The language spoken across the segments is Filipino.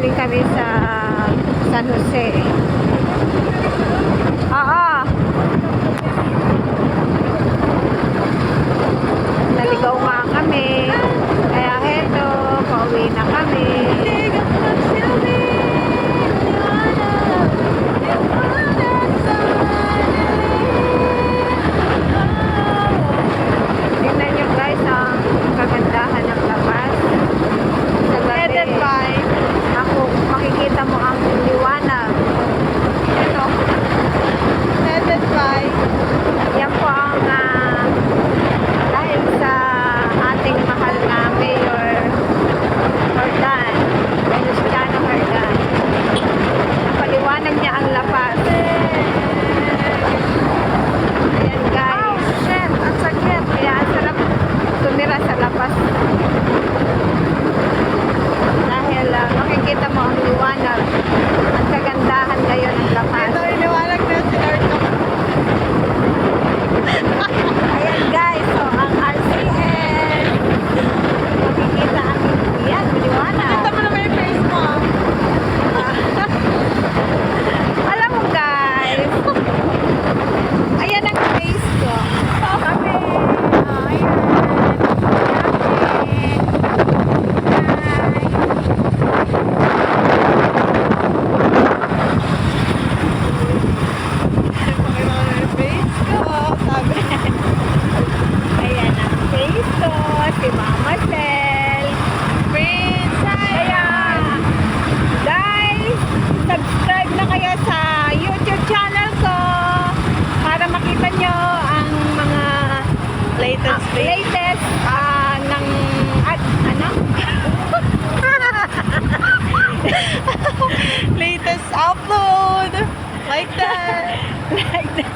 galing kami sa San Jose. Oo. Naligaw nga kami. Kaya heto, pauwi na kami. Tingnan nyo guys ang kagandahan ng labas. Sa gabi, ako, makikita mo ang liwanag. Ito. Headed by. Yan po ang dahil sa ating mahal na Mayor Jordan, Venustiano Jordan. Napaliwanag niya ang labas. Ayan guys. Oh, shit. Ang sakit. Kaya ang sarap tumira sa labas. Dahil makikita mo ang liwanag. Ang kagandahan ngayon ng labas. Ito yung liwanag na sinarto. Ayan guys. So, ang RCS. Makikita ang yan. Liwanag. Makita mo naman yung face mo. Alam mo guys. Ayan ang face ko. Kami. Ayan. Ayan ang face ko, si Mama Sel. Prince, ayan. Guys, subscribe na kayo sa YouTube channel ko para makita nyo ang mga latest ng ano? Latest upload. Like that. Like that.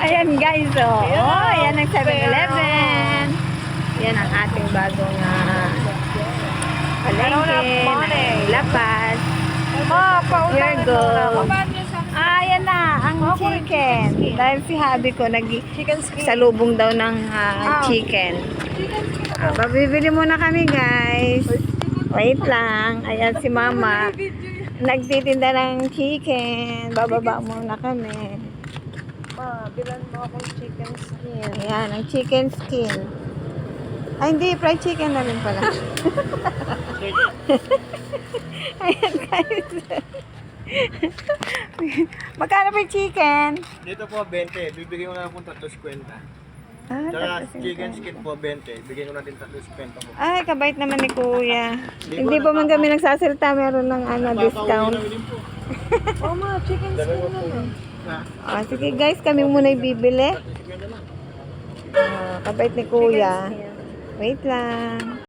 Ayan guys, oh. Oh, ayan ang 7-Eleven. Yan ang ating bagong palengke. Lapas. Here goes. Ayan na, ang chicken. Dahil si Habi ko salubong daw ng chicken. Babibili muna kami guys. Wait lang. Ayan si Mama. Nagtitinda ng chicken. Bababa muna kami. Bilan mo akong chicken skin. Ayan, ang chicken skin. Ay, hindi. Fried chicken na rin pala. Ayan guys. Magkano pa yung chicken? Dito po 20, bibigyan ko na po 350. Ah, Saka tapos chicken skin po 20, bigyan ko natin 350 po. ay, kabait naman ni Kuya. Hindi pa man kami nagsasalita, meron ng discount. Oh ma, chicken skin naman. Sige guys, kami muna bibili. Kabait ni Kuya. Wait lang.